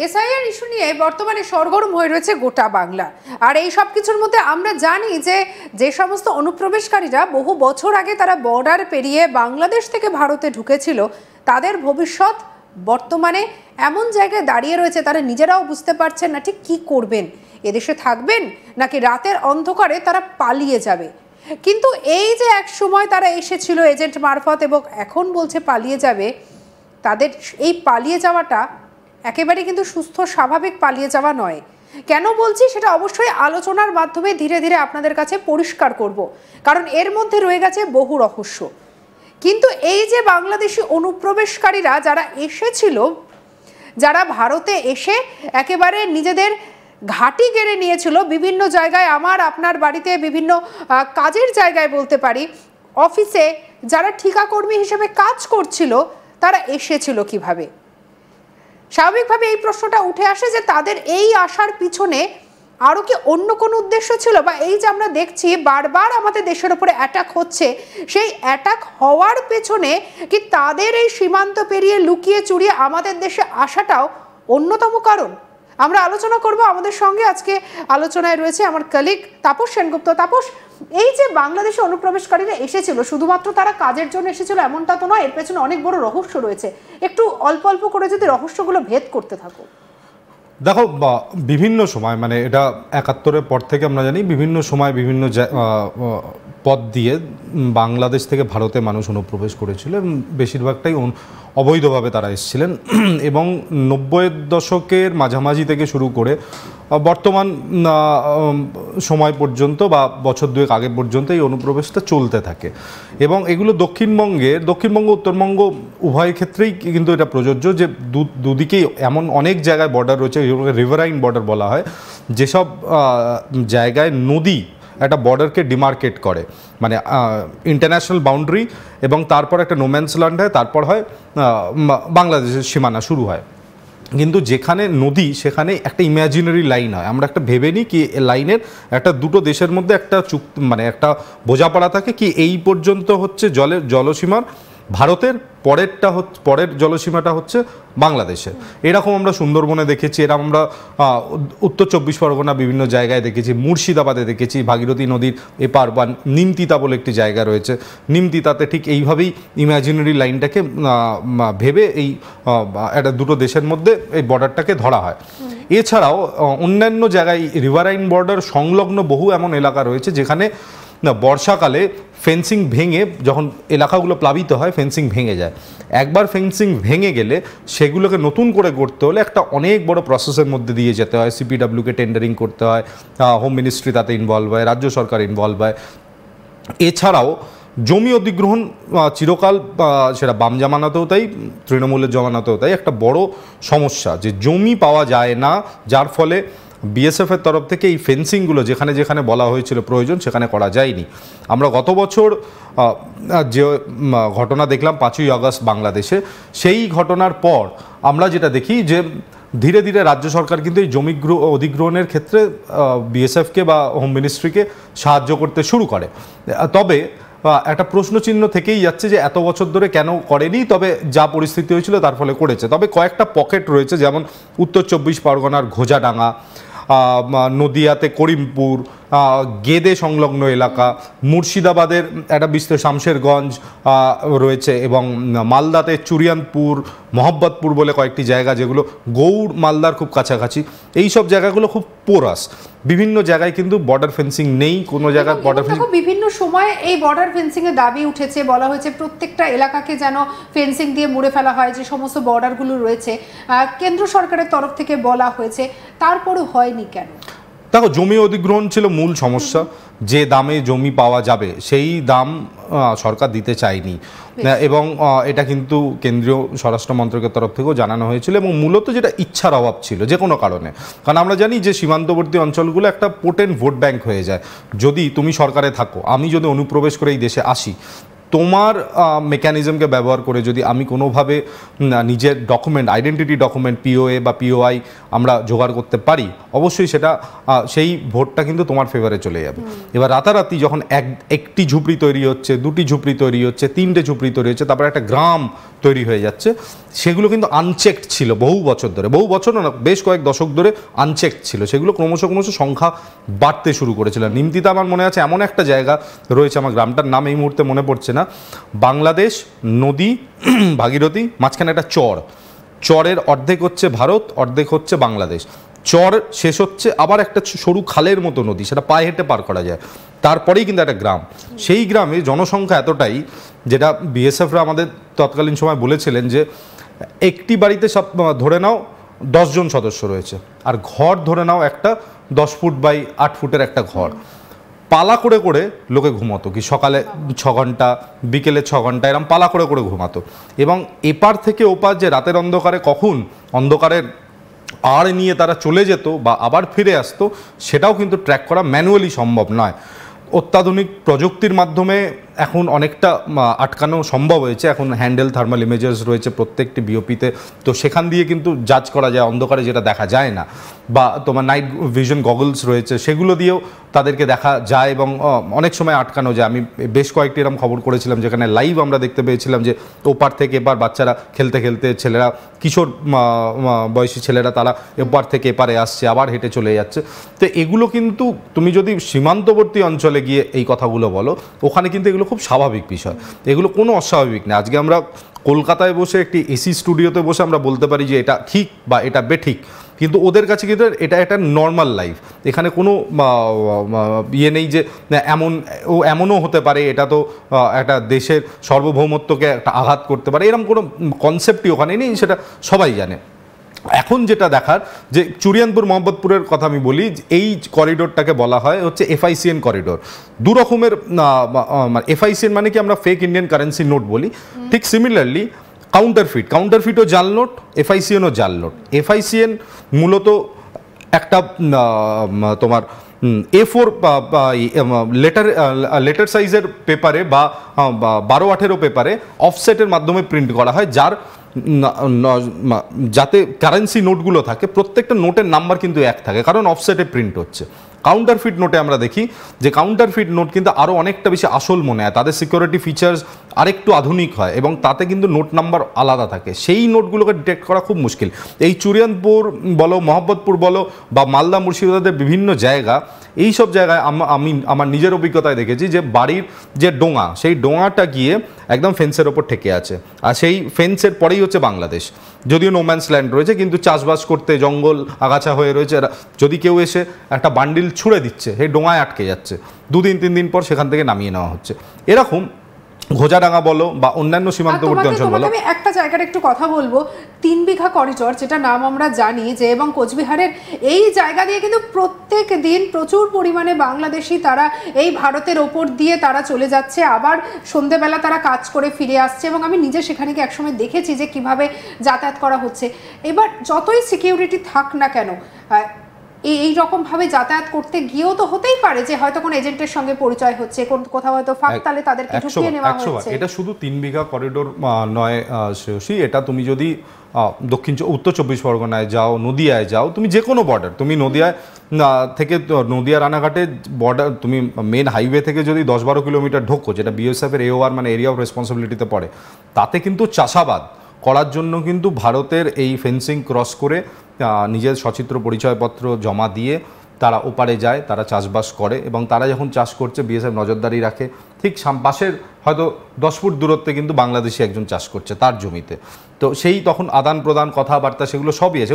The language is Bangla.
এসআইআর ইস্যু নিয়ে বর্তমানে সরগরম হয়ে রয়েছে গোটা বাংলা। আর এই সব কিছুর মধ্যে আমরা জানি যে সমস্ত অনুপ্রবেশকারীরা বহু বছর আগে তারা বর্ডার পেরিয়ে বাংলাদেশ থেকে ভারতে ঢুকেছিল, তাদের ভবিষ্যৎ বর্তমানে এমন জায়গায় দাঁড়িয়ে রয়েছে তারা নিজেরাও বুঝতে পারছেন না ঠিক কী করবেন। এদেশে থাকবেন নাকি রাতের অন্ধকারে তারা পালিয়ে যাবে। কিন্তু এই যে এক সময় তারা এসেছিল এজেন্ট মারফত এবং এখন বলছে পালিয়ে যাবে, তাদের এই পালিয়ে যাওয়াটা একেবারে কিন্তু সুস্থ স্বাভাবিক পালিয়ে যাওয়া নয়। কেন বলছি সেটা অবশ্যই আলোচনার মাধ্যমে ধীরে ধীরে আপনাদের কাছে পরিষ্কার করব, কারণ এর মধ্যে রয়ে গেছে বহু রহস্য। কিন্তু এই যে বাংলাদেশি অনুপ্রবেশকারীরা যারা এসেছিল, যারা ভারতে এসে একেবারে নিজেদের ঘাঁটি গেড়ে নিয়েছিল বিভিন্ন জায়গায়, আমার আপনার বাড়িতে বিভিন্ন কাজের জায়গায় বলতে পারি, অফিসে যারা ঠিকাকর্মী হিসেবে কাজ করছিল, তারা এসেছিল কিভাবে? স্বাভাবিকভাবে এই প্রশ্নটা উঠে আসে যে তাদের এই আসার পিছনে আরও কি অন্য কোনো উদ্দেশ্য ছিল, বা এই যে আমরা দেখছি বারবার আমাদের দেশের উপরে অ্যাটাক হচ্ছে, সেই অ্যাটাক হওয়ার পেছনে কি তাদের এই সীমান্ত পেরিয়ে লুকিয়ে চুরিয়ে আমাদের দেশে আসাটাও অন্যতম কারণ? আমরা আলোচনা করব। আমাদের সঙ্গে আজকে আলোচনায় রয়েছে আমার কলিগ তাপস সেনগুপ্ত। তাপস, এই যে বাংলাদেশে অনুপ্রবেশকারীরা এসেছিল, শুধুমাত্র তারা কাজের জন্য এসেছিল এমনটা তো নয়, এর পেছনে অনেক বড় রহস্য রয়েছে। একটু অল্প অল্প করে যদি রহস্যগুলো ভেদ করতে থাকো। দেখো, বিভিন্ন সময় মানে এটা ৭১-এর পর থেকে আমরা জানি বিভিন্ন সময় বিভিন্ন পথ দিয়ে বাংলাদেশ থেকে ভারতে মানুষ অনুপ্রবেশ করেছিল এবং বেশিরভাগটাই অবৈধভাবে তারা এসেছিলেন। এবং ৯০-এর দশকের মাঝামাঝি থেকে শুরু করে বর্তমান সময় পর্যন্ত বা বছর দুয়েক আগে পর্যন্ত এই অনুপ্রবেশটা চলতে থাকে। এবং এগুলো দক্ষিণবঙ্গ উত্তরবঙ্গ উভয় ক্ষেত্রেই কিন্তু এটা প্রযোজ্য, যে দুদিকেই এমন অনেক জায়গায় বর্ডার রয়েছে, যেগুলোকে রিভারাইন বর্ডার বলা হয়, যেসব জায়গায় নদী একটা বর্ডারকে ডিমার্কেট করে, মানে ইন্টারন্যাশনাল বাউন্ডারি, এবং তারপর একটা নোম্যান্স ল্যান্ড হয়, তারপর হয় বাংলাদেশের সীমানা শুরু হয়। কিন্তু যেখানে নদী সেখানে একটা ইমাজিনারি লাইন হয়। আমরা একটা ভেবে নিই কি লাইনের একটা দুটো দেশের মধ্যে একটা চুক্তি, মানে একটা বোঝাপড়া থাকে কি এই পর্যন্ত হচ্ছে জলসীমার ভারতের, পরের জলসীমাটা হচ্ছে বাংলাদেশের। এরকম আমরা সুন্দরবনে দেখেছি, এরকম আমরা উত্তর ২৪ পরগনা বিভিন্ন জায়গায় দেখেছি, মুর্শিদাবাদে দেখেছি, ভাগীরথী নদীর এপার বা নিমতিতা বলে একটি জায়গা রয়েছে, নিমতিতাতে ঠিক এইভাবেই ইমাজিনারি লাইনটাকে ভেবে এই একটা দুটো দেশের মধ্যে এই বর্ডারটাকে ধরা হয়। এছাড়াও অন্যান্য জায়গায় রিভারাইন বর্ডার সংলগ্ন বহু এমন এলাকা রয়েছে যেখানে বর্ষাকালে ফেন্সিং ভেঙে, যখন এলাকাগুলো প্লাবিত হয় ফেন্সিং ভেঙে যায়। একবার ফেন্সিং ভেঙে গেলে সেগুলোকে নতুন করে করতে হলে একটা অনেক বড় প্রসেসের মধ্যে দিয়ে যেতে হয়। সিপিডব্লিউকে টেন্ডারিং করতে হয়, হোম মিনিস্ট্রি তাতে ইনভলভ হয়, রাজ্য সরকার ইনভলভ হয়। এছাড়াও জমি অধিগ্রহণ চিরকাল, সেটা বাম জামানাতেও তাই, তৃণমূলের জমানাতেও তাই, একটা বড় সমস্যা যে জমি পাওয়া যায় না, যার ফলে বিএসএফের তরফ থেকে এই ফেন্সিংগুলো যেখানে যেখানে বলা হয়েছিল প্রয়োজন সেখানে করা যায়নি। আমরা গত বছর যে ঘটনা দেখলাম ৫ই আগস্ট বাংলাদেশে, সেই ঘটনার পর আমরা যেটা দেখি যে ধীরে ধীরে রাজ্য সরকার কিন্তু এই জমি অধিগ্রহণের ক্ষেত্রে বিএসএফকে বা হোম মিনিস্ট্রিকে সাহায্য করতে শুরু করে। তবে একটা প্রশ্নচিহ্ন থেকেই যাচ্ছে যে এত বছর ধরে কেন করেনি, তবে যা পরিস্থিতি হয়েছিল তার ফলে করেছে। তবে কয়েকটা পকেট রয়েছে, যেমন উত্তর ২৪ পরগনার ঘোজাডাঙ্গা, নদিয়াতে করিমপুর, গেদে সংলগ্ন এলাকা, মুর্শিদাবাদের একটা বিস্তৃত শামশেরগঞ্জ রয়েছে, এবং মালদাতে চুরিয়ানপুর, মোহাম্মদপুর বলে কয়েকটি জায়গা যেগুলো গৌড় মালদার খুব কাছাকাছি। এই সব জায়গাগুলো খুব পোরাস। বিভিন্ন জায়গায় কিন্তু বর্ডার ফেন্সিং নেই, কোনো জায়গায় বর্ডার ফেন্সিং। বিভিন্ন সময় এই বর্ডার ফেন্সিং এর দাবি উঠেছে, বলা হয়েছে প্রত্যেকটা এলাকাকে যেন ফেন্সিং দিয়ে মুড়ে ফেলা হয়, যে সমস্ত বর্ডারগুলো রয়েছে কেন্দ্র সরকারের তরফ থেকে বলা হয়েছে, তারপরে হয়নি কেন? দেখো, জমি অধিগ্রহণ ছিল মূল সমস্যা। যে দামে জমি পাওয়া যাবে সেই দাম সরকার দিতে চায়নি, এবং এটা কিন্তু কেন্দ্রীয় স্বরাষ্ট্র মন্ত্রকের তরফ থেকেও জানানো হয়েছিল, এবং মূলত যেটা ইচ্ছার অভাব ছিল যে কোনো কারণে। কারণ আমরা জানি যে সীমান্তবর্তী অঞ্চলগুলো একটা পোটেন্ট ভোট ব্যাংক হয়ে যায়। যদি তুমি সরকারে থাকো, আমি যদি অনুপ্রবেশ করে এই দেশে আসি, তোমার মেকানিজমকে ব্যবহার করে যদি আমি কোনোভাবে নিজের ডকুমেন্ট, আইডেন্টিটি ডকুমেন্ট, পিওএ বা পিওআই আমরা জোগাড় করতে পারি, অবশ্যই সেটা সেই ভোটটা কিন্তু তোমার ফেভারে চলে যাবে। এবার রাতারাতি যখন একটি ঝুপড়ি তৈরি হচ্ছে, দুটি ঝুপড়ি তৈরি হচ্ছে, তিনটে ঝুপড়ি তৈরি হচ্ছে, তারপরে একটা গ্রাম তৈরি হয়ে যাচ্ছে, সেগুলো কিন্তু আনচেকড ছিল বহু বছর ধরে, বহু বছর না, বেশ কয়েক দশক ধরে আনচেকড ছিল। সেগুলো ক্রমশ সংখ্যা বাড়তে শুরু করেছিল। নিমতিতে আমার মনে আছে এমন একটা জায়গা রয়েছে, আমার গ্রামটার নাম এই মুহূর্তে মনে পড়ছে না, বাংলাদেশ, নদী ভাগীরথী, মাঝখানে একটা চরের অর্ধেক হচ্ছে ভারত, অর্ধেক হচ্ছে বাংলাদেশ। চর শেষ হচ্ছে আবার একটা সরু খালের মতো নদী, সেটা পায়ে হেঁটে পার করা যায়। তারপরেই কিন্তু একটা গ্রাম, সেই গ্রামে জনসংখ্যা এতটাই, যেটা বিএসএফরা আমাদের তৎকালীন সময় বলেছিলেন যে একটি বাড়িতে সব ধরে নাও 10 জন সদস্য রয়েছে, আর ঘর ধরে নাও একটা 10 ফুট বাই 8 ফুটের একটা ঘর। পালা করে করে লোকে ঘুমাতো, কি সকালে 6 ঘন্টা, বিকেলে 6 ঘন্টা, এরকম পালা করে করে ঘুমাতো। এবং এপার থেকে ওপার যে রাতের অন্ধকারে কখন অন্ধকারের আড় নিয়ে তারা চলে যেত বা আবার ফিরে আসতো, সেটাও কিন্তু ট্র্যাক করা ম্যানুয়ালি সম্ভব নয়। অত্যাধুনিক প্রযুক্তির মাধ্যমে এখন অনেকটা আটকানো সম্ভব হয়েছে। এখন হ্যান্ডেল থার্মাল ইমেজেস রয়েছে প্রত্যেকটি বিওপিতে, তো সেখান দিয়ে কিন্তু জাজ করা যায় অন্ধকারে যেটা দেখা যায় না। বা তোমার নাইট ভিশন গগলস রয়েছে, সেগুলো দিয়েও তাদেরকে দেখা যায় এবং অনেক সময় আটকানো যায়। আমি বেশ কয়েকটি এরকম খবর করেছিলাম যেখানে লাইভ আমরা দেখতে পেয়েছিলাম যে ওপার থেকে এপার বাচ্চারা খেলতে খেলতে, ছেলেরা, কিশোর বয়সী ছেলেরা, তারা এপার থেকে এপারে আসছে, আবার হেঁটে চলে যাচ্ছে। তো এগুলো কিন্তু তুমি যদি সীমান্তবর্তী অঞ্চলে গিয়ে এই কথাগুলো বলো, ওখানে কিন্তু এগুলো খুব স্বাভাবিক বিষয়, এগুলো কোনো অস্বাভাবিক না। আজকে আমরা কলকাতায় বসে একটি এসি স্টুডিওতে বসে আমরা বলতে পারি যে এটা ঠিক বা এটা বেঠিক, কিন্তু ওদের কাছে কিন্তু এটা একটা নর্মাল লাইফ। এখানে কোনো ইয়ে নেই যে এমনও হতে পারে, এটা তো একটা দেশের সার্বভৌমত্বকে একটা আঘাত করতে পারে, এরকম কোনো কনসেপ্টই ওখানে নেই, সেটা সবাই জানে। এখন যেটা দেখার, যে চুরিয়ানপুর মোহাম্মদপুরের কথা আমি বলি, এই করিডোরটাকে বলা হয় হচ্ছে এফআইসিএন করিডোর। দু রকমের এফআইসিএন মানে কি আমরা ফেক ইন্ডিয়ান কারেন্সি নোট বলি, ঠিক সিমিলারলি কাউন্টারফিটও জাল নোট, এফআইসিএনও জাল নোট। এফআইসিএন মূলত একটা তোমার A4 লেটার সাইজের পেপারে বা 12-18 পেপারে অফসেটের মাধ্যমে প্রিন্ট করা হয়, যাতে কারেন্সি নোটগুলো থাকে, প্রত্যেকটা নোটের নাম্বার কিন্তু এক থাকে, কারণ অফসেটে প্রিন্ট হচ্ছে। কাউন্টারফিট নোটে আমরা দেখি যে কাউন্টারফিট নোট কিন্তু আরও অনেকটা বেশি আসল মনে হয়, তাদের সিকিউরিটি ফিচার্স আরেকটু আধুনিক হয় এবং তাতে কিন্তু নোট নাম্বার আলাদা থাকে। সেই নোটগুলোকে ডিটেক্ট করা খুব মুশকিল। এই চুরিয়ানপুর বলো, মোহাম্মদপুর বলো বা মালদা মুর্শিদাবাদের বিভিন্ন জায়গা, এই সব জায়গায় আমি আমার নিজের অভিজ্ঞতায় দেখেছি যে বাড়ির যে ডোঙা, সেই ডোঙাটা গিয়ে একদম ফেন্সের ওপর ঠেকে আছে, আর সেই ফেন্সের পরেই হচ্ছে বাংলাদেশ। যদিও নোম্যান্স ল্যান্ড রয়েছে, কিন্তু চাষবাস করতে জঙ্গল আগাছা হয়ে রয়েছে, যদি কেউ এসে একটা বান্ডিল ছুঁড়ে দিচ্ছে, সেই ডোঙায় আটকে যাচ্ছে, 2-3 দিন পর সেখান থেকে নামিয়ে নেওয়া হচ্ছে। এরকম ঘোজাডাঙ্গা বলো বা অন্যান্য সীমান্তবর্তী অঞ্চল বলো। আমি একটা জায়গার একটু কথা বলবো, 3 বিঘা করিডোর, যেটা নাম আমরা জানি যে, এবং কোচবিহারের এই জায়গা দিয়ে কিন্তু প্রত্যেক দিন প্রচুর পরিমাণে বাংলাদেশি তারা এই ভারতের ওপর দিয়ে তারা চলে যাচ্ছে, আবার সন্ধেবেলা তারা কাজ করে ফিরে আসছে, এবং আমি নিজে সেখানে গিয়ে একসময় দেখেছি যে কিভাবে যাতায়াত করা হচ্ছে। এবার যতই সিকিউরিটি থাক না কেন, এই রকম ভাবে যাতায়াত করতে গিয়েও তো হতেই পারে যে হয়তো কোনো এজেন্টের সঙ্গে পরিচয় হচ্ছে, কোথাও হয়তো ফাঁকতালে তাদেরকে ঢুকিয়ে নেওয়া হচ্ছে। এটা শুধু 3 বিঘা করিডোর নয় শ্রেয়সী, এটা তুমি যদি উত্তর 24 পরগনায় যাও, নদিয়ায় যাও, তুমি যে কোনো বর্ডার, তুমি নদিয়ায় থেকে নদিয়া রানাঘাটে বর্ডার, তুমি মেন হাইওয়ে থেকে যদি 10-12 কিলোমিটার ঢোকো, যেটা বিএসএফের AOR মানে এরিয়া অফ রেসপন্সিবিলিটিতে পড়ে, তাতে কিন্তু চাষাবাদ করার জন্য কিন্তু ভারতের এই ফেন্সিং ক্রস করে নিজের সচিত্র পরিচয়পত্র জমা দিয়ে তারা ওপারে যায়, তারা চাষবাস করে, এবং তারা যখন চাষ করছে বিএসএফ নজরদারি রাখে। ঠিক পাশের হয়তো 10 ফুট দূরত্বে কিন্তু বাংলাদেশি একজন চাষ করছে তার জমিতে, তো সেই তখন আদান প্রদান কথাবার্তা সেগুলো সবই আছে।